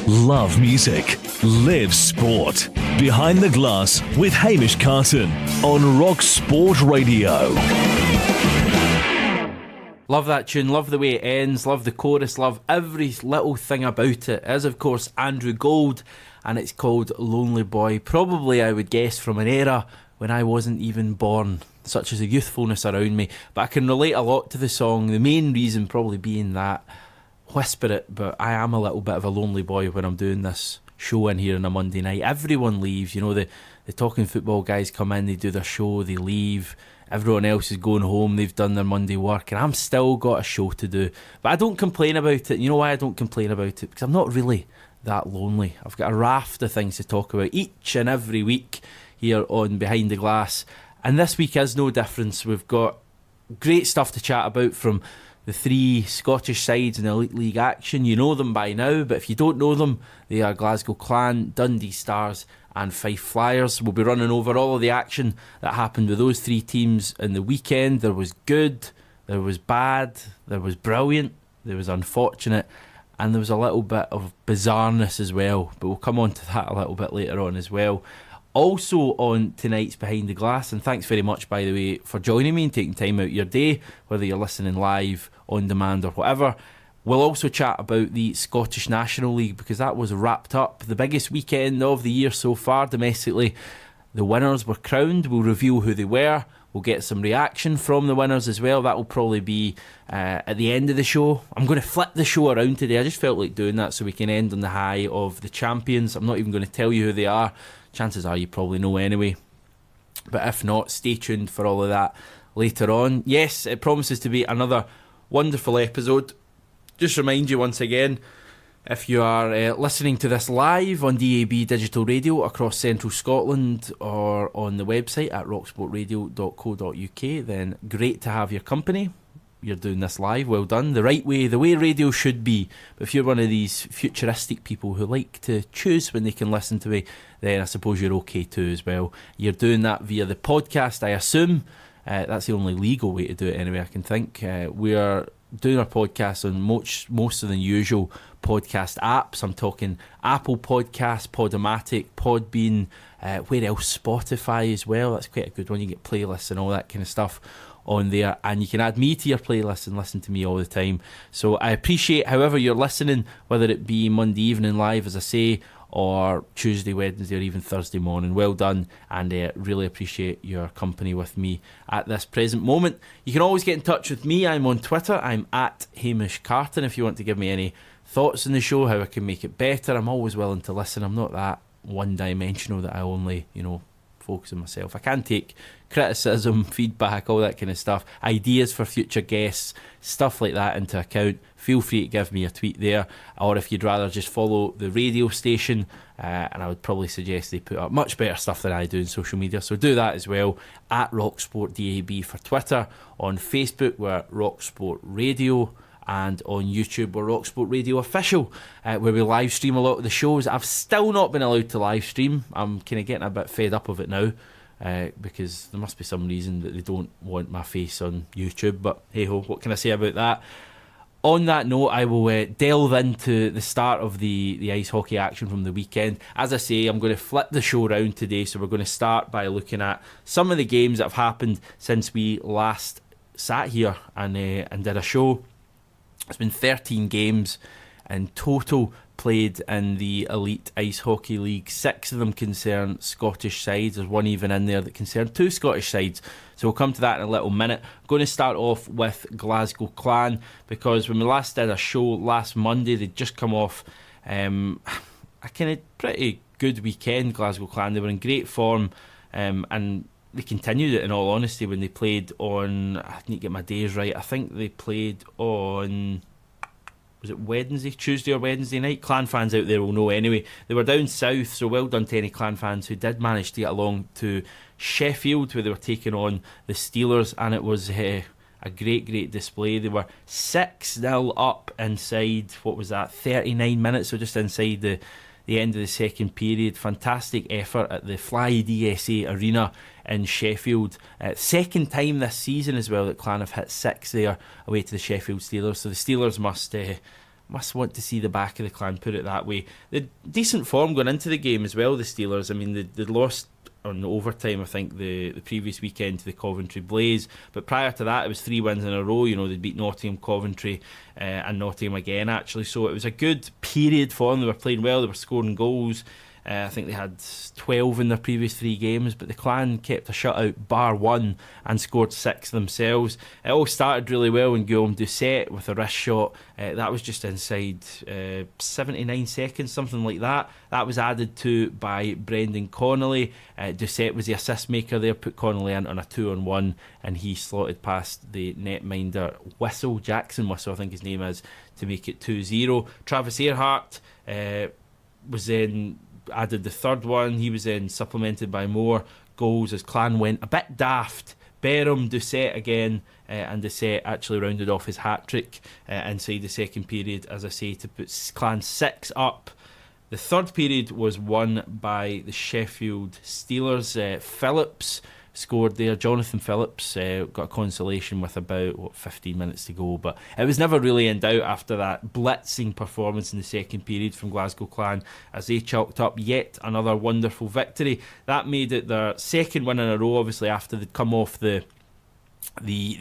Love music. Live sport. Behind the Glass with Hamish Carton on Rock Sport Radio. Love that tune, love the way it ends, love the chorus, love every little thing about it. It is, of course, Andrew Gold, and it's called Lonely Boy. Probably, I would guess, from an era when I wasn't even born, such as the youthfulness around me. But I can relate a lot to the song, the main reason probably being that, whisper it, but I am a little bit of a lonely boy when I'm doing this show in here on a Monday night. Everyone leaves, you know, the Talking Football guys come in, they do their show, they leave. Everyone else is going home, they've done their Monday work, and I'm still got a show to do. But I don't complain about it. You know why I don't complain about it? Because I'm not really that lonely. I've got a raft of things to talk about each and every week here on Behind the Glass. And this week is no difference. We've got great stuff to chat about from the three Scottish sides in Elite League action. You know them by now, but if you don't know them, they are Glasgow Clan, Dundee Stars and Fife Flyers. We'll be running over all of the action that happened with those three teams in the weekend. There was good, there was bad, there was brilliant, there was unfortunate, and there was a little bit of bizarreness as well. But we'll come on to that a little bit later on as well. Also on tonight's Behind the Glass, and thanks very much, by the way, for joining me and taking time out of your day, whether you're listening live, on demand or whatever. We'll also chat about the Scottish National League, because that was wrapped up, the biggest weekend of the year so far domestically. The winners were crowned. We'll reveal who they were. We'll get some reaction from the winners as well. That will probably be at the end of the show. I'm going to flip the show around today. I just felt like doing that so we can end on the high of the champions. I'm not even going to tell you who they are. Chances are you probably know anyway. But if not, stay tuned for all of that later on. Yes, it promises to be another wonderful episode. Just remind you once again, if you are listening to this live on DAB Digital Radio across central Scotland or on the website at rocksportradio.co.uk, then great to have your company. You're doing this live, well done. The right way, the way radio should be. But if you're one of these futuristic people who like to choose when they can listen to me, then I suppose you're okay too as well. You're doing that via the podcast, I assume. That's the only legal way to do it anyway, I can think. We are doing our podcast on most of the usual podcast apps. I'm talking Apple Podcasts, Podomatic, Podbean, where else? Spotify as well. That's quite a good one. You get playlists and all that kind of stuff on there, and you can add me to your playlist and listen to me all the time. So I appreciate however you're listening, whether it be Monday evening live, as I say, or Tuesday, Wednesday, or even Thursday morning. Well done, and really appreciate your company with me at this present moment. You can always get in touch with me. I'm on Twitter. I'm at Hamish Carton. If you want to give me any thoughts on the show, how I can make it better, I'm always willing to listen. I'm not that one-dimensional that I only, focus on myself. I can take criticism, feedback, all that kind of stuff, ideas for future guests, stuff like that into account. Feel free to give me a tweet there, or if you'd rather just follow the radio station, and I would probably suggest they put up much better stuff than I do in social media, so do that as well. At RockSportDAB for Twitter. On Facebook we're RockSport Radio, and on YouTube we're Rock Sport Radio Official, where we live stream a lot of the shows. I've still not been allowed to live stream. I'm kind of getting a bit fed up of it now, because there must be some reason that they don't want my face on YouTube, but hey ho, what can I say about that? On that note, I will delve into the start of the ice hockey action from the weekend. As I say, I'm going to flip the show around today, so we're going to start by looking at some of the games that have happened since we last sat here and did a show. It's been 13 games in total played in the Elite Ice Hockey League. 6 of them concern Scottish sides. There's one even in there that concern 2 Scottish sides. So we'll come to that in a little minute. I'm going to start off with Glasgow Clan, because when we last did a show last Monday, they'd just come off a kind of pretty good weekend, Glasgow Clan. They were in great form, and they continued it, in all honesty, when they played on, I need to get my days right, I think they played on, was it Tuesday or Wednesday night? Clan fans out there will know anyway. They were down south, so well done to any Clan fans who did manage to get along to Sheffield, where they were taking on the Steelers, and it was a great display. They were 6-0 up inside, 39 minutes, so just inside the end of the second period. Fantastic effort at the Fly DSA Arena in Sheffield. Second time this season as well that Clan have hit 6 there away to the Sheffield Steelers. So the Steelers must want to see the back of the Clan, put it that way. The decent form going into the game as well, the Steelers. I mean, they lost on overtime, I think, the previous weekend to the Coventry Blaze, but prior to that it was 3 wins in a row. They'd beat Nottingham, Coventry and Nottingham again, actually, so it was a good period for them. They were playing well, they were scoring goals. I think they had 12 in their previous 3 games, but the Clan kept a shutout, bar one, and scored 6 themselves. It all started really well when Guillaume Doucet with a wrist shot. That was just inside 79 seconds, something like that. That was added to by Brendan Connolly. Doucet was the assist maker there, put Connolly in on a 2-on-1, and he slotted past the netminder Jackson Whistle, I think his name is, to make it 2-0. Travis Earhart was then added the third one. He was then supplemented by more goals as Clan went a bit daft. Berham, Doucet again, and Doucet actually rounded off his hat-trick inside the second period, as I say, to put Clan 6 up. The third period was won by the Sheffield Steelers. Phillips scored there. Jonathan Phillips got a consolation with about 15 minutes to go, but it was never really in doubt after that blitzing performance in the second period from Glasgow Clan, as they chalked up yet another wonderful victory. That made it their second win in a row, obviously, after they'd come off the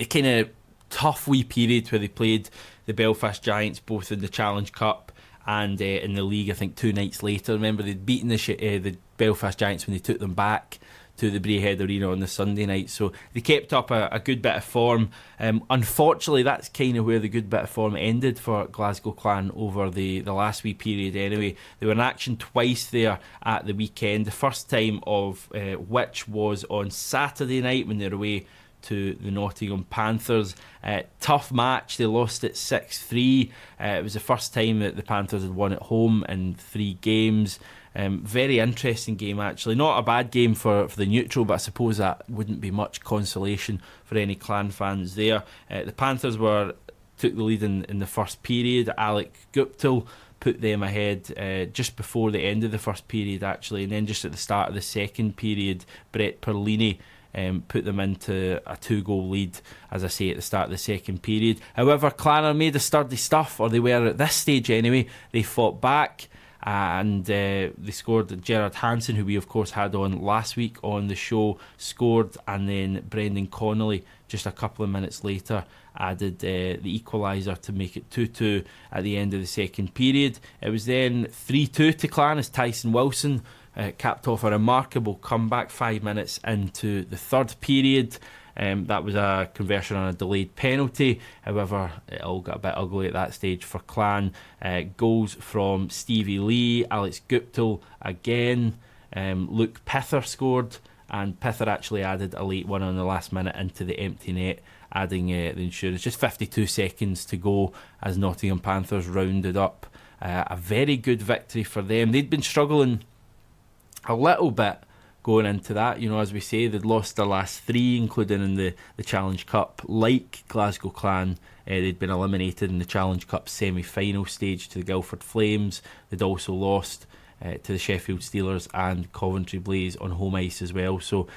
kind of tough wee period where they played the Belfast Giants both in the Challenge Cup and in the league, I think 2 nights later. Remember, they'd beaten the Belfast Giants when they took them back to the Braehead Arena on the Sunday night, so they kept up a good bit of form. Unfortunately, that's kind of where the good bit of form ended for Glasgow Clan over the last wee period anyway. They were in action twice there at the weekend, the first time of which was on Saturday night when they were away to the Nottingham Panthers. Tough match, they lost it 6-3. It was the first time that the Panthers had won at home in 3 games. Very interesting game, actually. Not a bad game for the neutral, but I suppose that wouldn't be much consolation for any Clan fans there. The Panthers took the lead in the first period. Alec Guptill put them ahead just before the end of the first period, actually, and then just at the start of the second period, Brett Perlini put them into a 2-goal lead, as I say, at the start of the second period. However, Clan are made of sturdy stuff, or they were at this stage anyway. They fought back, and they scored. Gerard Hansen, who we of course had on last week on the show, scored, and then Brendan Connolly just a couple of minutes later added the equaliser to make it 2-2 at the end of the second period. It was then 3-2 to Clan as Tyson Wilson capped off a remarkable comeback 5 minutes into the third period. That was a conversion on a delayed penalty. However, it all got a bit ugly at that stage for Clan. Goals from Stevie Lee, Alex Guptill again, Luke Pither scored, and Pither actually added a late one on the last minute into the empty net, adding the insurance. Just 52 seconds to go as Nottingham Panthers rounded up a very good victory for them. They'd been struggling a little bit going into that, as we say, they'd lost their last 3, including in the Challenge Cup. Like Glasgow Clan, they'd been eliminated in the Challenge Cup semi-final stage to the Guildford Flames. They'd also lost to the Sheffield Steelers and Coventry Blaze on home ice as well. So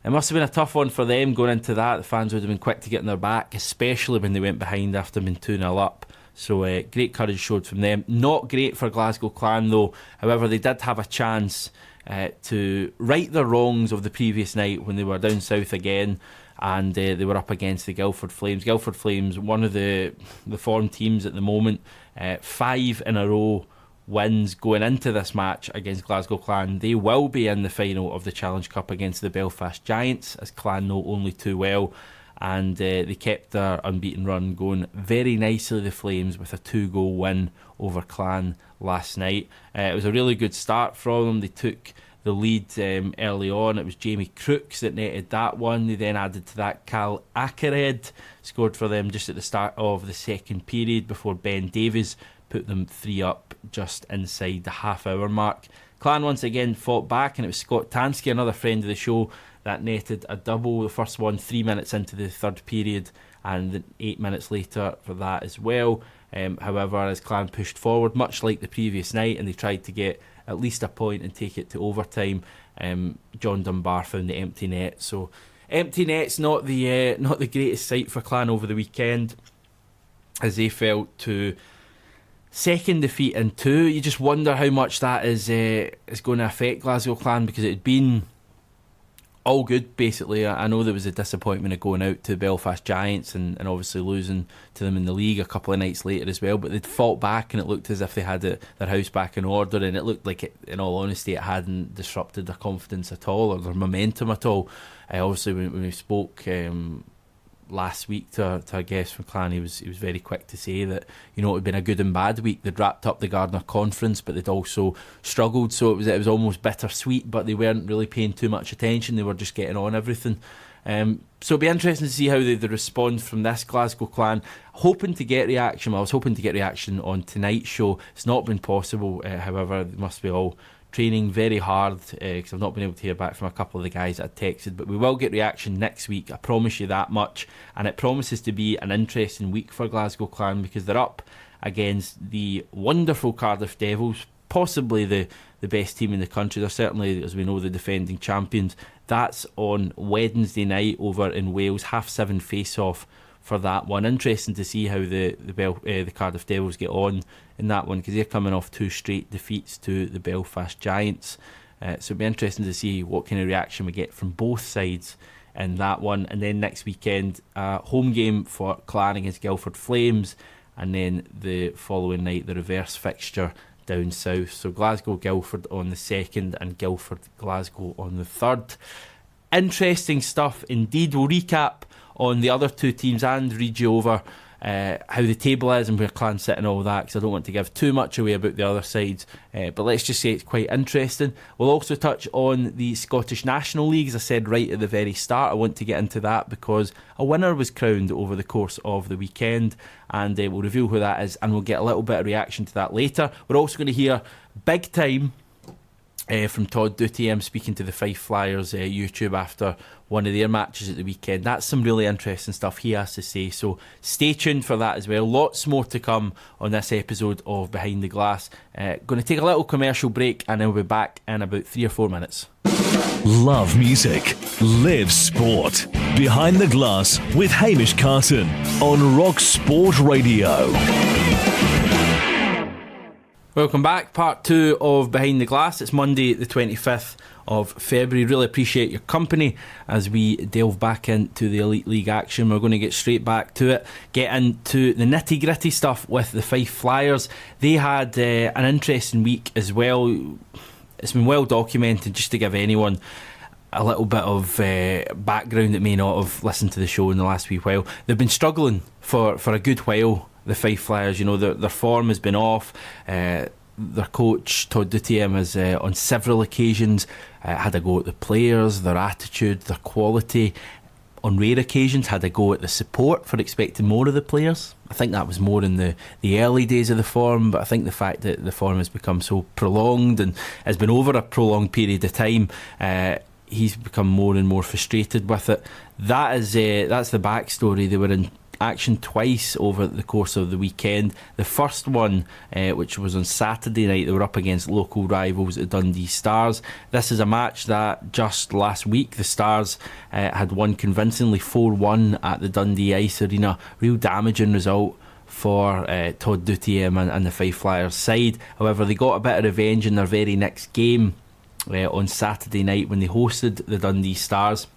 it must have been a tough one for them going into that. The fans would have been quick to get in their back, especially when they went behind after being 2-0 up. So great courage showed from them. Not great for Glasgow Clan though. However, they did have a chance to right the wrongs of the previous night when they were down south again, and they were up against the Guildford Flames. Guildford Flames, one of the form teams at the moment, 5 in a row wins going into this match against Glasgow Clan. They will be in the final of the Challenge Cup against the Belfast Giants, as Clan know only too well, and they kept their unbeaten run going very nicely, the Flames, with a 2-goal win over Clan last night. It was a really good start from them. They took the lead early on. It was Jamie Crooks that netted that one. They then added to that Cal Akered scored for them just at the start of the second period before Ben Davies put them 3 up just inside the half-hour mark. Clan once again fought back, and it was Scott Tansky, another friend of the show, that netted a double. The first one 3 minutes into the third period, and 8 minutes later for that as well. However, as Clan pushed forward, much like the previous night, and they tried to get at least a point and take it to overtime, John Dunbar found the empty net. So empty net's not the greatest sight for Clan over the weekend, as they fell to second defeat in 2. You just wonder how much that is going to affect Glasgow Clan, because it had been all good basically. I know there was a disappointment of going out to Belfast Giants and obviously losing to them in the league a couple of nights later as well, but they'd fought back and it looked as if they had their house back in order, and it looked like in all honesty it hadn't disrupted their confidence at all or their momentum at all. Obviously when we spoke last week to a guest from Clan, he was very quick to say that, you know, it had been a good and bad week. They'd wrapped up the Gardner Conference, but they'd also struggled, so it was almost bittersweet, but they weren't really paying too much attention. They were just getting on everything. So it'll be interesting to see how they respond from this Glasgow Clan. Hoping to get reaction. I was hoping to get reaction on tonight's show. It's not been possible, however, they must be all training very hard, because I've not been able to hear back from a couple of the guys that I texted, but we will get reaction next week, I promise you that much. And it promises to be an interesting week for Glasgow Clan, because they're up against the wonderful Cardiff Devils, possibly the best team in the country. They're certainly, as we know, the defending champions. That's on Wednesday night over in Wales, 7:30 face-off for that one. Interesting to see how the Cardiff Devils get on in that one, because they're coming off 2 straight defeats to the Belfast Giants. So it'll be interesting to see what kind of reaction we get from both sides in that one. And then next weekend, home game for Clan against Guildford Flames, and then the following night the reverse fixture down south. So Glasgow Guildford on the 2nd and Guildford Glasgow on the 3rd. Interesting stuff indeed. We'll recap on the other 2 teams and read you over how the table is and where Clan's sit and all that, because I don't want to give too much away about the other sides, but let's just say it's quite interesting. We'll also touch on the Scottish National League, as I said right at the very start. I want to get into that because a winner was crowned over the course of the weekend, and we'll reveal who that is, and we'll get a little bit of reaction to that later. We're also going to hear big time from Todd Dutty speaking to the Fife Flyers YouTube after one of their matches at the weekend. That's some really interesting stuff he has to say, so stay tuned for that as well. Lots more to come on this episode of Behind the Glass. Going to take a little commercial break and then we'll be back in about 3 or 4 minutes. Love music, live sport. Behind the Glass with Hamish Carton on Rock Sport Radio. Welcome back, part 2 of Behind the Glass. It's Monday the 25th of February. Really appreciate your company as we delve back into the Elite League action. We're going to get straight back to it, get into the nitty gritty stuff with the Fife Flyers. They had an interesting week as well. It's been well documented, just to give anyone a little bit of background that may not have listened to the show in the last wee while. They've been struggling for a good while, the Fife Flyers. You know, their form has been off. Their coach Todd Dutty has on several occasions had a go at the players, their attitude, their quality. On rare occasions had a go at the support for expecting more of the players. I think that was more in the early days of the form, but I think the fact that the form has become so prolonged and has been over a prolonged period of time, he's become more and more frustrated with it. That's the backstory. They were in action twice over the course of the weekend. The first one, which was on Saturday night, they were up against local rivals at Dundee Stars. This is a match that just last week the Stars had won convincingly 4-1 at the Dundee Ice Arena. Real damaging result for Todd Dutty and the Fife Flyers side. However, they got a bit of revenge in their very next game on Saturday night when they hosted the Dundee Stars.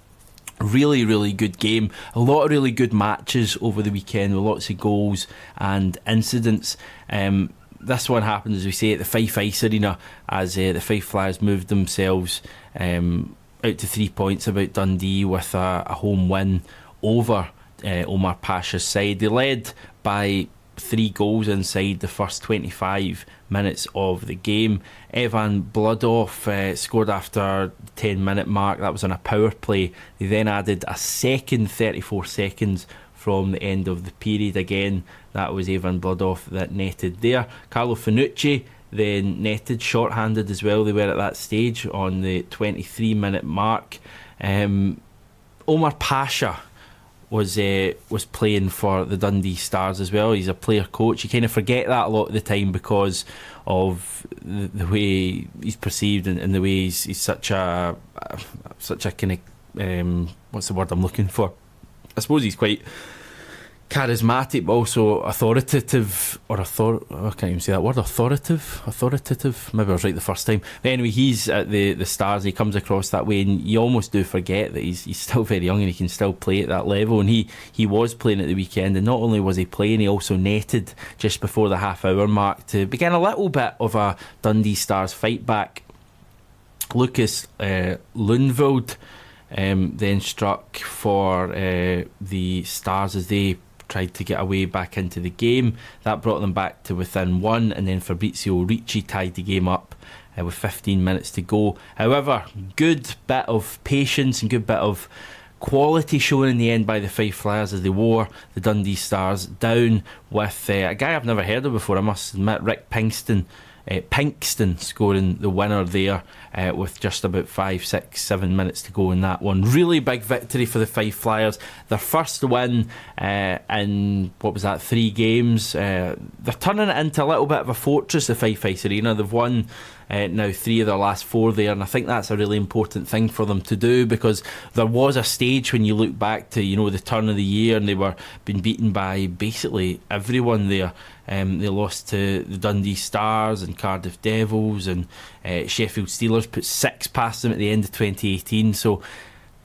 Really, really good game. A lot of really good matches over the weekend with lots of goals and incidents. This one happened, as we say, at the Fife Ice Arena as the Fife Flyers moved themselves out to 3 points about Dundee with a home win over Omar Pasha's side. They led by 3 goals inside the first 25 minutes of the game. Evan Bloodoff scored after the 10-minute mark. That was on a power play. They then added a second 34 seconds from the end of the period. Again, that was Evan Bloodoff that netted there. Carlo Finucci then netted short-handed as well. They were at that stage on the 23-minute mark. Omar Pasha was playing for the Dundee Stars as well. He's a player coach. You kind of forget that a lot of the time because of the way he's perceived and the way he's such a kind of what's the word I'm looking for? I suppose he's quite charismatic, but also authoritative, I can't even say that word, authoritative, maybe I was right the first time. But anyway, he's at the Stars, he comes across that way, and you almost do forget that he's still very young and he can still play at that level, and he was playing at the weekend, and not only was he playing, he also netted just before the half-hour mark to begin a little bit of a Dundee Stars fight back. Lucas Lundveld then struck for the Stars as they tried to get away back into the game. That brought them back to within one, and then Fabrizio Ricci tied the game up with 15 minutes to go. However, good bit of patience and good bit of quality shown in the end by the Fife Flyers as they wore the Dundee Stars down with a guy I've never heard of before, I must admit, Rick Pinkston scoring the winner there with just about 5, 6, 7 minutes to go in that one. Really big victory for the Fife Flyers. Their first win in, 3 games. They're turning it into a little bit of a fortress, the Fife Ice Arena. They've won now 3 of their last 4 there, and I think that's a really important thing for them to do, because there was a stage when you look back to the turn of the year and they were being beaten by basically everyone there. They lost to the Dundee Stars and Cardiff Devils, and Sheffield Steelers put 6 past them at the end of 2018. So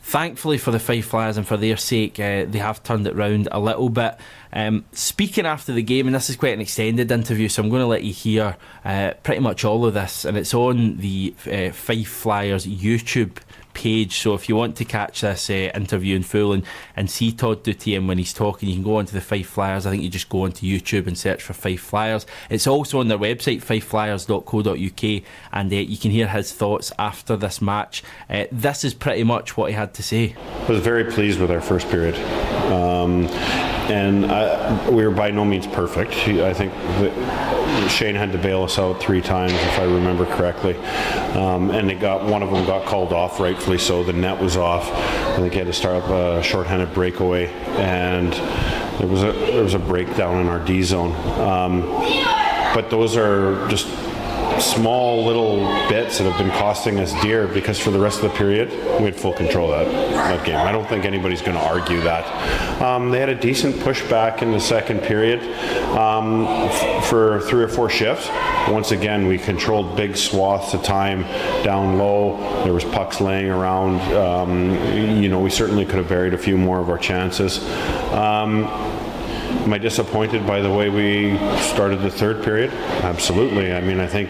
thankfully for the Fife Flyers and for their sake, they have turned it round a little bit. Speaking after the game, and this is quite an extended interview, so I'm going to let you hear pretty much all of this, and it's on the Fife Flyers YouTube page, so if you want to catch this interview in full and see Todd Dutien when he's talking, you can go onto the Fife Flyers. I think you just go onto YouTube and search for Fife Flyers. It's also on their website, fifeflyers.co.uk, and you can hear his thoughts after this match. This is pretty much what he had to say. I was very pleased with our first period, and we were by no means perfect. I think that Shane had to bail us out 3 times, if I remember correctly, and one of them got called off, rightfully so. The net was off. I think he had to start up a shorthanded breakaway, and there was a breakdown in our D zone. But those are just small little bits that have been costing us dear, because for the rest of the period we had full control of that game. I don't think anybody's going to argue that. They had a decent pushback in the second period for 3 or 4 shifts. Once again, we controlled big swaths of time down low. There was pucks laying around. We certainly could have buried a few more of our chances. Am I disappointed by the way we started the third period? Absolutely. I mean, I think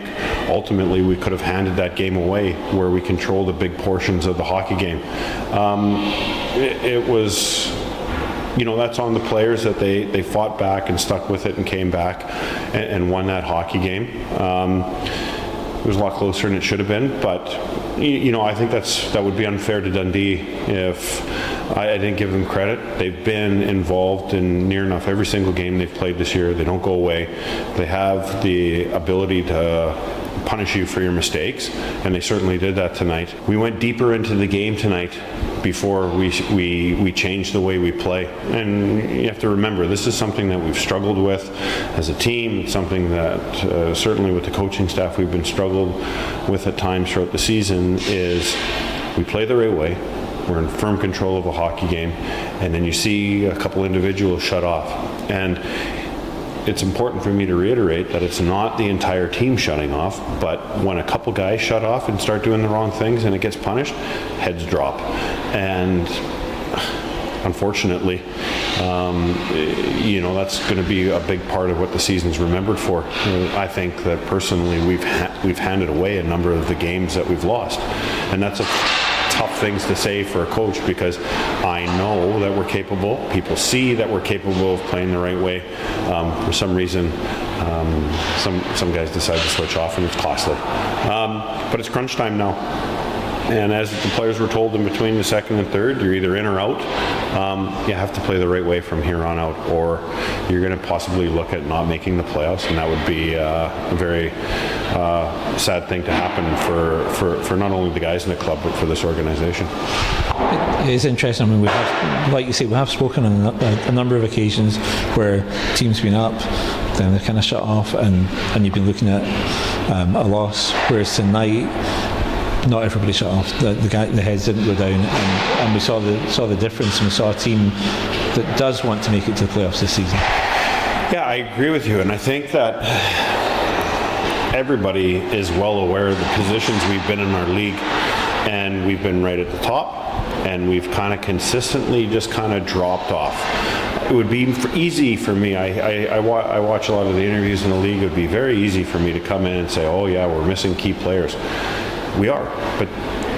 ultimately we could have handed that game away, where we controlled the big portions of the hockey game. It was, that's on the players, that they fought back and stuck with it and came back and won that hockey game. It was a lot closer than it should have been, but I think that would be unfair to Dundee if I didn't give them credit. They've been involved in near enough every single game they've played this year. They don't go away. They have the ability to punish you for your mistakes, and they certainly did that tonight. We went deeper into the game tonight before we changed the way we play. And you have to remember, this is something that we've struggled with as a team. It's something that certainly with the coaching staff we've been struggled with at times throughout the season, is we play the right way. We're in firm control of a hockey game, and then you see a couple individuals shut off. And it's important for me to reiterate that it's not the entire team shutting off, but when a couple guys shut off and start doing the wrong things and it gets punished, heads drop. And unfortunately, that's going to be a big part of what the season's remembered for. I think that personally we've handed away a number of the games that we've lost, and that's a tough things to say for a coach, because I know that we're capable. People see that we're capable of playing the right way. For some reason, some guys decide to switch off, and it's costly. But it's crunch time now. And as the players were told in between the second and third, you're either in or out. You have to play the right way from here on out, or you're going to possibly look at not making the playoffs, and that would be a very sad thing to happen for not only the guys in the club, but for this organisation. It is interesting. I mean, we have, like you say, we have spoken on a number of occasions where teams been up, then they're kind of shut off, and you've been looking at a loss. Whereas tonight, not everybody shut off. The heads didn't go down, and we saw the difference, and we saw a team that does want to make it to the playoffs this season. Yeah, I agree with you, and I think that everybody is well aware of the positions we've been in our league, and we've been right at the top, and we've kind of consistently just kind of dropped off. It would be easy for me, I watch a lot of the interviews in the league, it would be very easy for me to come in and say, oh yeah, we're missing key players. We are, but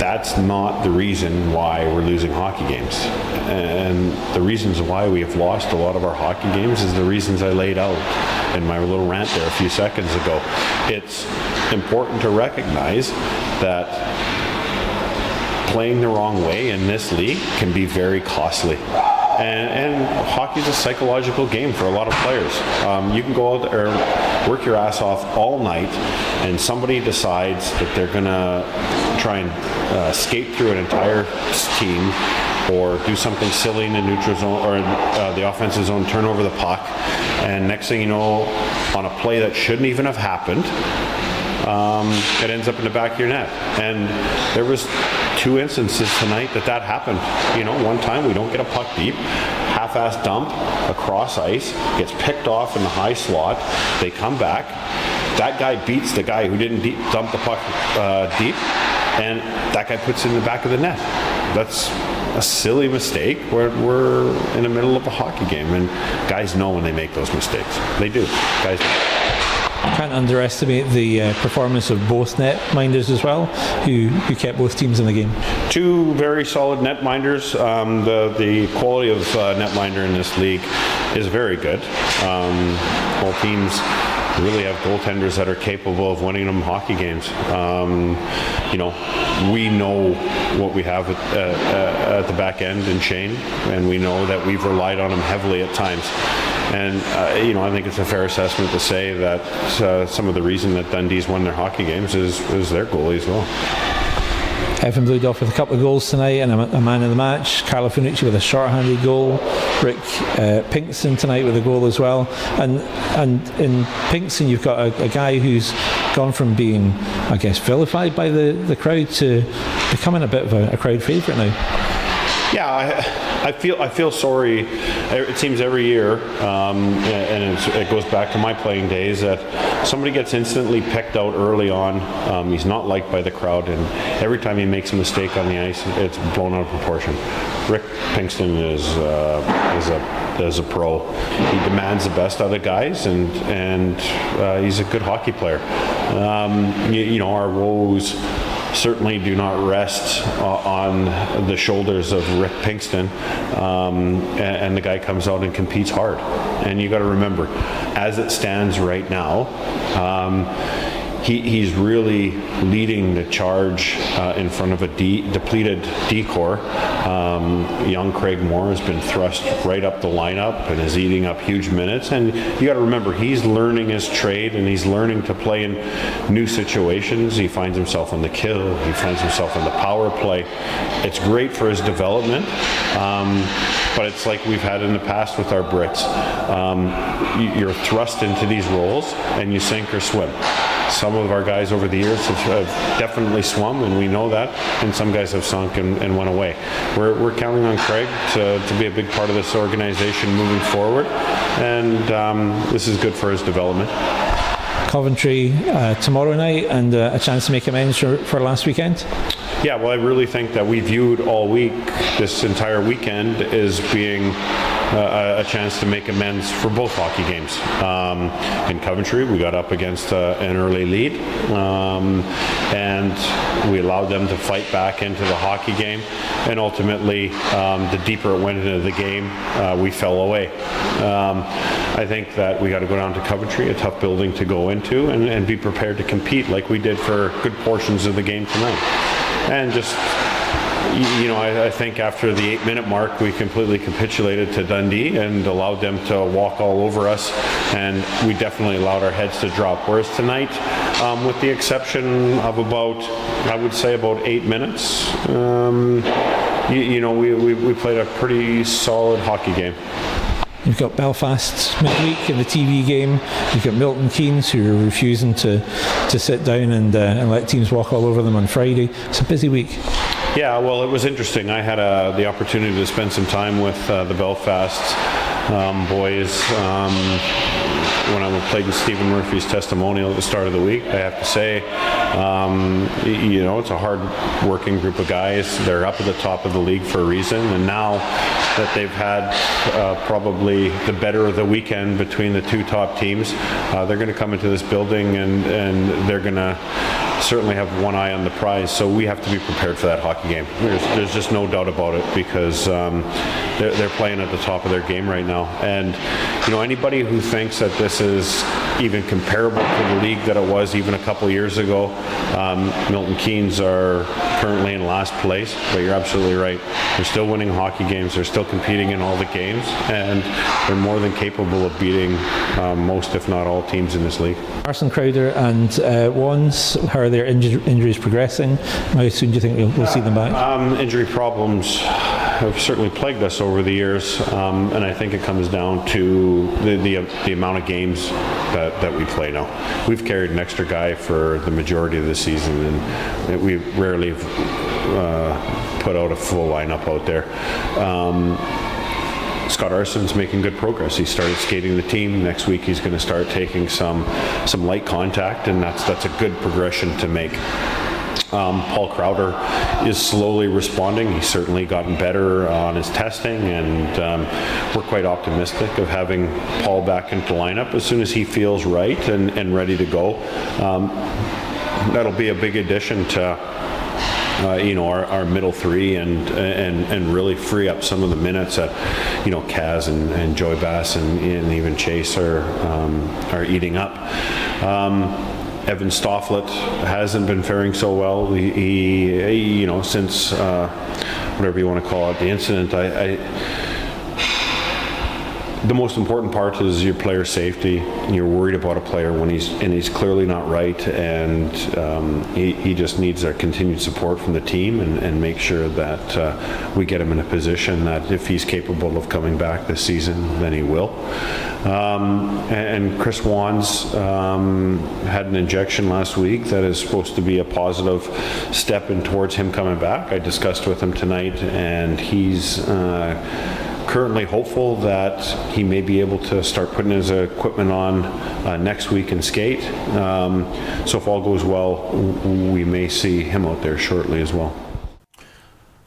that's not the reason why we're losing hockey games. And the reasons why we have lost a lot of our hockey games is the reasons I laid out in my little rant there a few seconds ago. It's important to recognize that playing the wrong way in this league can be very costly. And hockey is a psychological game for a lot of players. You can go out there, work your ass off all night, and somebody decides that they're going to try and skate through an entire team or do something silly in the neutral zone or the offensive zone, turn over the puck, and next thing you know, on a play that shouldn't even have happened, it ends up in the back of your net. And there was 2 instances tonight that happened. You know, one time we don't get a puck deep, half-ass dump across ice, gets picked off in the high slot, they come back, that guy beats the guy who didn't dump the puck deep, and that guy puts it in the back of the net. That's a silly mistake. We're in the middle of a hockey game, and guys know when they make those mistakes. They do. Guys know. Can't underestimate the performance of both netminders as well, who kept both teams in the game. 2 very solid netminders. The quality of netminder in this league is very good. All teams really have goaltenders that are capable of winning them hockey games. You know, we know what we have at the back end in Shane, and we know that we've relied on him heavily at times. And, you know, I think it's a fair assessment to say that some of the reason that Dundee's won their hockey games is their goalie as well. Evan Bludoff with a couple of goals tonight and a man of the match. Carlo Funici with a short-handed goal. Rick Pinkston tonight with a goal as well. And in Pinkston you've got a guy who's gone from being, I guess, vilified by the crowd to becoming a bit of a crowd favourite now. Yeah, I feel sorry. It seems every year, and it goes back to my playing days, that somebody gets instantly picked out early on. He's not liked by the crowd, and every time he makes a mistake on the ice, it's blown out of proportion. Rick Pinkston is a pro. He demands the best out of guys, and he's a good hockey player. You know, our woes certainly do not rest on the shoulders of Rick Pinkston, and the guy comes out and competes hard. And you got to remember, as it stands right now, he's really leading the charge in front of a depleted D-corps. Young Craig Moore has been thrust right up the lineup and is eating up huge minutes. And you got to remember, he's learning his trade and he's learning to play in new situations. He finds himself on the kill. He finds himself on the power play. It's great for his development. But it's like we've had in the past with our Brits. You're thrust into these roles and you sink or swim. Some of our guys over the years have definitely swum, and we know that, and some guys have sunk and went away. We're counting on Craig to be a big part of this organization moving forward, and this is good for his development. Coventry tomorrow night, and a chance to make amends for last weekend? Yeah, well, I really think that we viewed all week, this entire weekend, as being a chance to make amends for both hockey games. In Coventry, we got up against an early lead, and we allowed them to fight back into the hockey game, and ultimately, the deeper it went into the game, we fell away. I think that we got to go down to Coventry, a tough building to go into, and be prepared to compete like we did for good portions of the game tonight. And just, you know, I think after the 8-minute mark, we completely capitulated to Dundee and allowed them to walk all over us, and we definitely allowed our heads to drop. Whereas tonight, with the exception of I would say about 8 minutes, you know, we played a pretty solid hockey game. You've got Belfast midweek in the TV game. You've got Milton Keynes, who are refusing to sit down and let teams walk all over them on Friday. It's a busy week. Yeah, well, it was interesting. I had the opportunity to spend some time with the Belfast boys when I played in Stephen Murphy's testimonial at the start of the week. I have to say, it's a hard-working group of guys. They're up at the top of the league for a reason, and now that they've had probably the better of the weekend between the two top teams, they're going to come into this building and they're going to certainly have one eye on the prize. So we have to be prepared for that hockey game. There's just no doubt about it, because they're playing at the top of their game right now. And anybody who thinks that this is even comparable to the league that it was even a couple years ago, Milton Keynes are currently in last place, but you're absolutely right. They're still winning hockey games. They're still competing in all the games, and they're more than capable of beating most, if not all, teams in this league. Arson Crowder and Wands, how are their injuries progressing? How soon do you think we'll see them back? Injury problems have certainly plagued us over the years, and I think it comes down to the amount of games that we play now. We've carried an extra guy for the majority of the season, and we rarely put out a full lineup out there. Scott Arson's making good progress. He started skating the team. Next week he's going to start taking some light contact, and that's a good progression to make. Paul Crowder is slowly responding. He's certainly gotten better on his testing, and we're quite optimistic of having Paul back into the lineup as soon as he feels right and ready to go. That'll be a big addition to our middle three, and really free up some of the minutes that Kaz and Joey Bass and even Chase are eating up. Evan Stofflet hasn't been faring so well. He since whatever you want to call it, the incident. The most important part is your player safety. You're worried about a player when he's clearly not right, and he just needs our continued support from the team, and make sure that we get him in a position that if he's capable of coming back this season, then he will. And Chris Wands had an injection last week that is supposed to be a positive step in towards him coming back. I discussed with him tonight, and he's currently hopeful that he may be able to start putting his equipment on next week and skate. So if all goes well, we may see him out there shortly as well.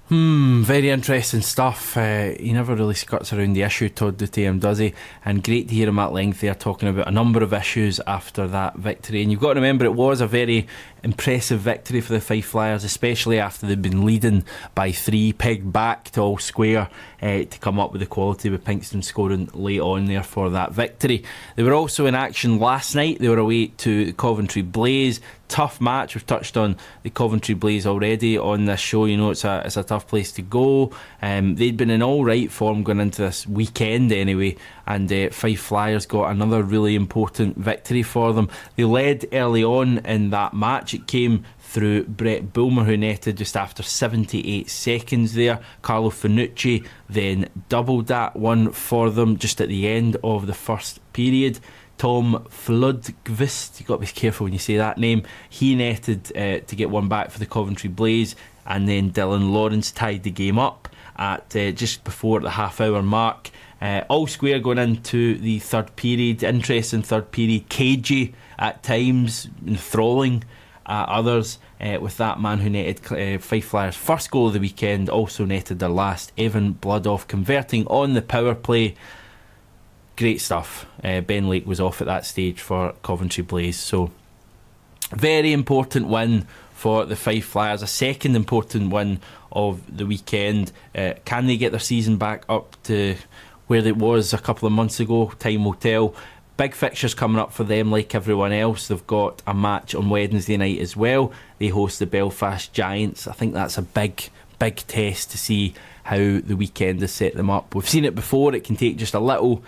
Very interesting stuff. He never really skirts around the issue, Todd Dutton, does he? And great to hear him at length there talking about a number of issues after that victory. And you've got to remember, it was a very impressive victory for the Fife Flyers, especially after they'd been leading by 3, pegged back to all square to come up with the quality, with Pinkston scoring late on there for that victory. They were also in action last night. They were away to Coventry Blaze. Tough match. We've touched on the Coventry Blaze already on this show. It's a tough place to go. They'd been in all right form going into this weekend anyway, and Fife Flyers got another really important victory for them. They led early on in that match. It came through Brett Bulmer, who netted just after 78 seconds there. Carlo Finucci then doubled that one for them just at the end of the first period. Tom Fludgvist, you've got to be careful when you say that name, he netted to get one back for the Coventry Blaze, and then Dylan Lawrence tied the game up at just before the half-hour mark. All square going into the third period. Interesting third period, cagey at times, enthralling at others, with that man who netted Fife Flyers' first goal of the weekend, also netted their last, Evan Bloodoff, converting on the power play. Great stuff. Ben Lake was off at that stage for Coventry Blaze. So, very important win for the Fife Flyers. A second important win of the weekend. Can they get their season back up to where it was a couple of months ago? Time will tell. Big fixtures coming up for them like everyone else. They've got a match on Wednesday night as well. They host the Belfast Giants. I think that's a big test to see how the weekend has set them up. We've seen it before. It can take just a little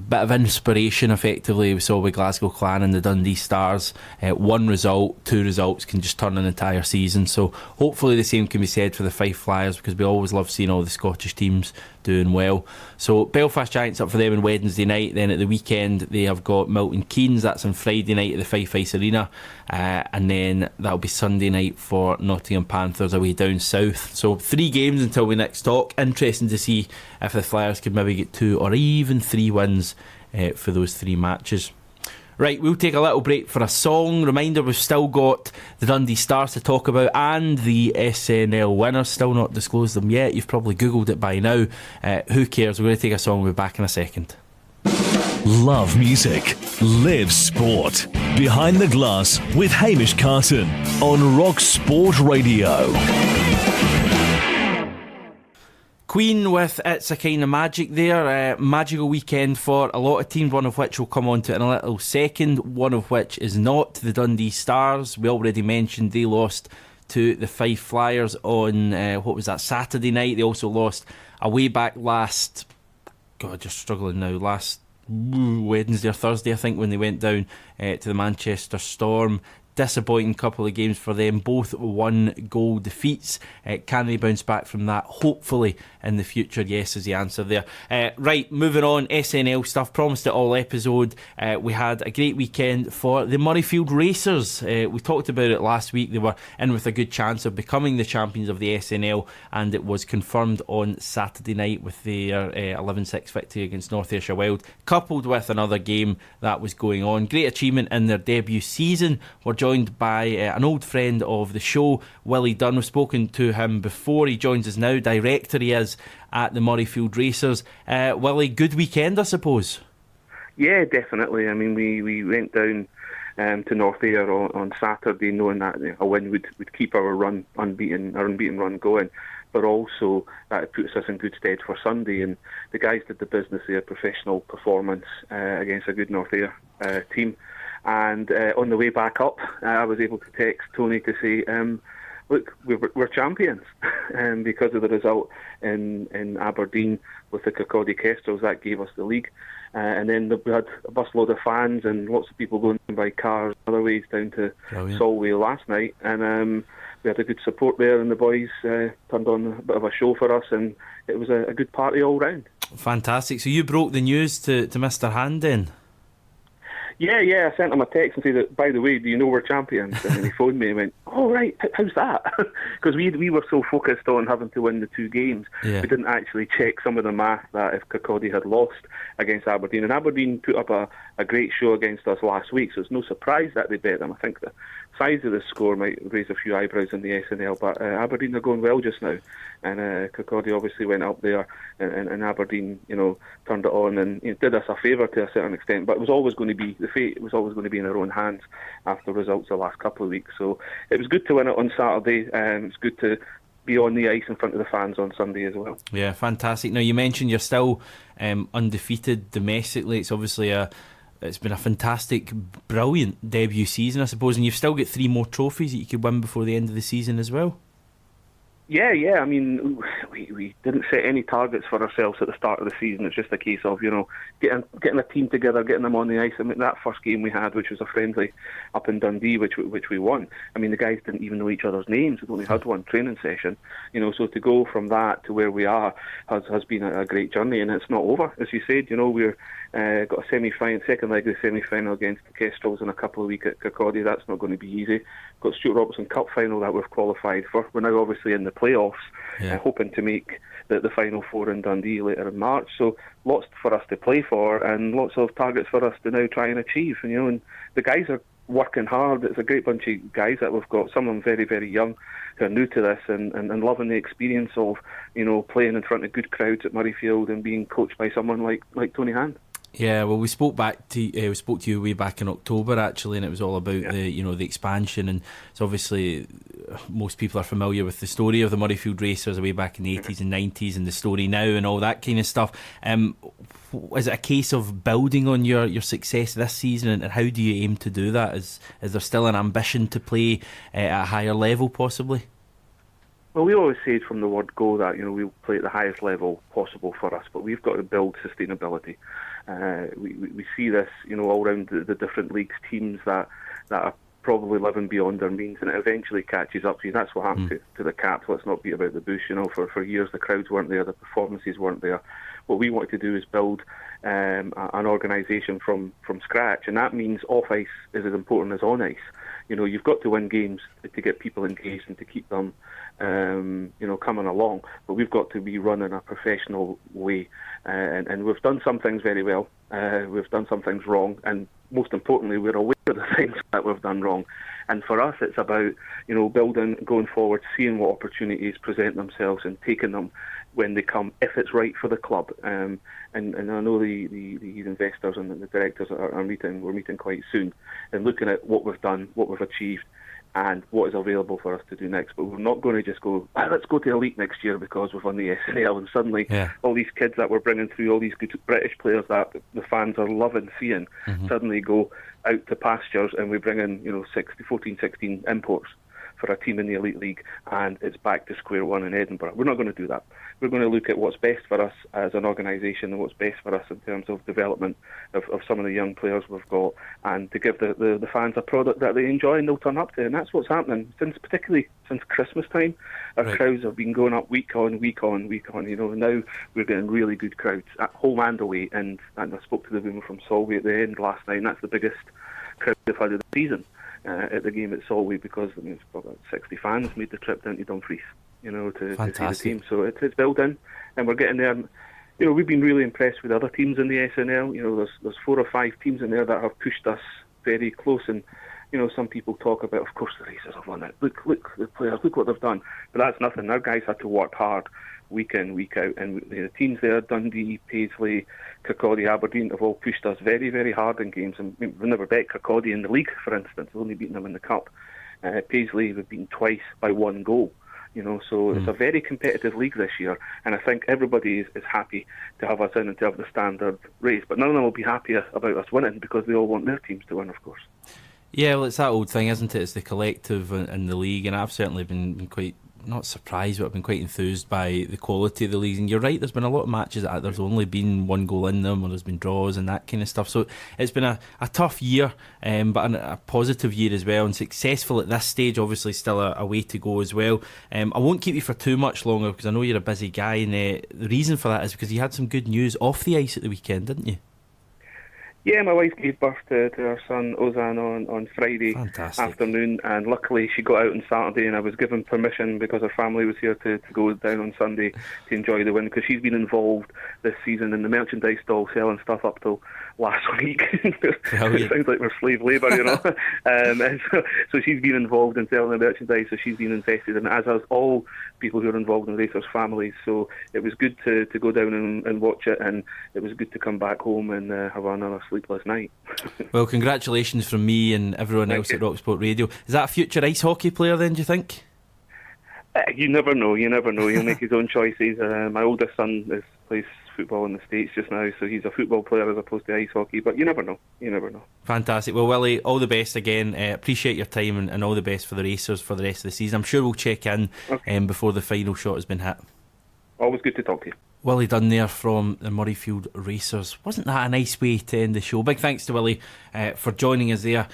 bit of inspiration effectively we saw with Glasgow Clan and the Dundee Stars. One result, two results can just turn an entire season, so hopefully the same can be said for the Fife Flyers, because we always love seeing all the Scottish teams doing well. So Belfast Giants up for them on Wednesday night. Then at the weekend they have got Milton Keynes, that's on Friday night at the Fife Ice Arena, and then that'll be Sunday night for Nottingham Panthers away down south. So 3 games until we next talk. Interesting to see if the Flyers could maybe get 2 or even 3 wins for those 3 matches. Right, we'll take a little break for a song. Reminder, we've still got the Dundee Stars to talk about and the SNL winners. Still not disclosed them yet. You've probably Googled it by now. Who cares? We're going to take a song. We'll be back in a second. Love music, live sport. Behind the Glass with Hamish Carton on Rock Sport Radio. Queen with It's a Kind of Magic there. Magical weekend for a lot of teams, one of which we'll come on to in a little second, one of which is not the Dundee Stars. We already mentioned they lost to the Fife Flyers on, Saturday night. They also lost away back last Wednesday or Thursday, I think, when they went down to the Manchester Storm. Disappointing couple of games for them, both 1-goal defeats. Can they bounce back from that? Hopefully in the future, yes, is the answer there. Right, moving on, SNL stuff, promised it all episode. We had a great weekend for the Murrayfield Racers. We talked about it last week. They were in with a good chance of becoming the champions of the SNL, and it was confirmed on Saturday night with their 11-6 victory against North Ayrshire Wild, coupled with another game that was going on. Great achievement in their debut season. We're joined by an old friend of the show, Willie Dunn. We've spoken to him before. He joins us now. Director he is at the Murrayfield Racers. Willie, good weekend, I suppose. Yeah, definitely. I mean, we went down to North Ayr on Saturday, knowing that a win would keep our unbeaten run going, but also that it puts us in good stead for Sunday. And the guys did the business there, professional performance against a good North Ayr team. And on the way back up, I was able to text Tony to say, look, we're champions. Because of the result in Aberdeen with the Kirkcaldy Kestrels, that gave us the league. And then we had a busload of fans and lots of people going by cars other ways down to Solway last night. And we had a good support there, and the boys turned on a bit of a show for us, and it was a good party all round. Fantastic. So you broke the news to Mr. Hand then? Yeah, I sent him a text and said, that, by the way, do you know we're champions? And then he phoned me and went, oh, right, how's that? Because we were so focused on having to win the 2 games, we didn't actually check some of the math that if Kirkcaldy had lost against Aberdeen. And Aberdeen put up a great show against us last week, so it's no surprise that they bet them. I think the size of the score might raise a few eyebrows in the SNL, but Aberdeen are going well just now. And Kirkcaldy obviously went up there, and Aberdeen, turned it on and did us a favour to a certain extent. But it was always going to be the fate. It was always going to be in their own hands after results the last couple of weeks. So it was good to win it on Saturday, and it's good to be on the ice in front of the fans on Sunday as well. Yeah, fantastic. Now, you mentioned you're still undefeated domestically. It's obviously it's been a fantastic, brilliant debut season, I suppose, and you've still got 3 more trophies that you could win before the end of the season as well. Yeah. I mean, we didn't set any targets for ourselves at the start of the season. It's just a case of, getting a team together, getting them on the ice. I mean, that first game we had, which was a friendly up in Dundee, which we won. I mean, the guys didn't even know each other's names. We'd only had one training session. So to go from that to where we are has been a great journey, and it's not over. As you said, we're got a semi-final, second leg of the semi-final against the Kestrels in a couple of weeks at Kirkcaldy. That's not going to be easy. Got Stuart Robertson Cup final that we've qualified for. We're now obviously in the playoffs, hoping to make the final 4 in Dundee later in March. So lots for us to play for, and lots of targets for us to now try and achieve. And the guys are working hard. It's a great bunch of guys that we've got. Some of them very, very young, who are new to this and loving the experience of playing in front of good crowds at Murrayfield and being coached by someone like Tony Hand. Yeah, well, we spoke to you way back in October actually, and it was all about the expansion. And so obviously most people are familiar with the story of the Murrayfield Racers way back in the 80s and 90s, and the story now and all that kind of stuff. Is it a case of building on your success this season, and how do you aim to do that? Is there still an ambition to play at a higher level possibly? Well, we always said from the word go that we'll play at the highest level possible for us, but we've got to build sustainability. We see this, all around the different leagues, teams that are probably living beyond their means, and it eventually catches up to you. That's what happened to the Caps. Let's not beat about the bush. For years the crowds weren't there, the performances weren't there. What we want to do is build an organisation from scratch, and that means off ice is as important as on ice. You've got to win games to get people engaged and to keep them, coming along. But we've got to be run in a professional way, and we've done some things very well. We've done some things wrong, and most importantly, we're aware of the things that we've done wrong. And for us, it's about building, going forward, seeing what opportunities present themselves and taking them when they come, if it's right for the club. And I know the investors and the directors are meeting. We're meeting quite soon, and looking at what we've done, what we've achieved, and what is available for us to do next. But we're not going to just go, let's go to Elite next year because we've won the SNL, and suddenly all these kids that we're bringing through, all these good British players that the fans are loving seeing, suddenly go out to pastures, and we bring in 14, 16 imports for a team in the Elite League, and it's back to square one in Edinburgh. We're not going to do that. We're going to look at what's best for us as an organisation and what's best for us in terms of development of some of the young players we've got, and to give the fans a product that they enjoy and they'll turn up to. And that's what's happening, particularly since Christmas time. Our crowds have been going up week on week on week on. Now we're getting really good crowds at home and away. And I spoke to the women from Solway at the end last night, and that's the biggest crowd they've had of the season. At the game at Solway, because it's about 60 fans made the trip down to Dumfries, to see the team. So it's built in, and we're getting there. And, we've been really impressed with other teams in the SNL. There's 4 or 5 teams in there that have pushed us very close. And some people talk about, of course, the Racers have won it. Look, the players, look what they've done. But that's nothing. Our guys had to work hard, week in, week out, and the teams there, Dundee, Paisley, Kirkcaldy, Aberdeen, have all pushed us very, very hard in games. And we've never bet Kirkcaldy in the league, for instance. We've only beaten them in the cup. Paisley, we've beaten twice by 1 goal. So it's a very competitive league this year, and I think everybody is happy to have us in and to have the standard raised. But none of them will be happy about us winning, because they all want their teams to win, of course. Yeah, well, it's that old thing, isn't it? It's the collective in the league, and I've certainly been quite, not surprised, but I've been quite enthused by the quality of the leagues. And you're right, there's been a lot of matches that there's only been 1 goal in them, or there's been draws and that kind of stuff. So it's been a tough year, but a positive year as well, and successful at this stage. Obviously still a way to go as well. I won't keep you for too much longer, because I know you're a busy guy, and the reason for that is because you had some good news off the ice at the weekend, didn't you? Yeah, my wife gave birth to our son Ozan on Friday afternoon, and luckily she got out on Saturday, and I was given permission because her family was here to go down on Sunday to enjoy the win, because she's been involved this season in the merchandise stall, selling stuff up till last week. It sounds like we're slave labour, and so she's been involved in selling the merchandise, so she's been invested in it, as has all people who are involved in Racers families. So it was good to go down and watch it, and it was good to come back home and have another sleepless night. Well, congratulations from me and everyone else at Rock Sport Radio. Is that a future ice hockey player then, do you think? You never know. He'll make his own choices. My oldest son plays football in the States just now, so he's a football player as opposed to ice hockey, but you never know. Fantastic. Well, Willie, all the best again. Appreciate your time, and all the best for the Racers for the rest of the season. I'm sure we'll check in before the final shot has been hit. Always good to talk to you. Willie Dunn there from the Murrayfield Racers. Wasn't that a nice way to end the show? Big thanks to Willie for joining us there.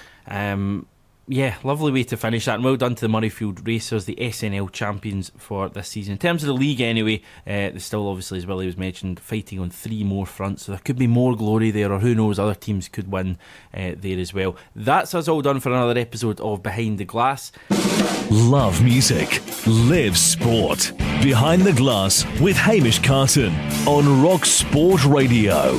Yeah, lovely way to finish that, and well done to the Murrayfield Racers, the SNL champions for this season. In terms of the league anyway, they're still, obviously, as Willie was mentioned, fighting on 3 more fronts, so there could be more glory there, or who knows, other teams could win there as well. That's us all done for another episode of Behind the Glass. Love music, live sport. Behind the Glass with Hamish Carton on Rock Sport Radio.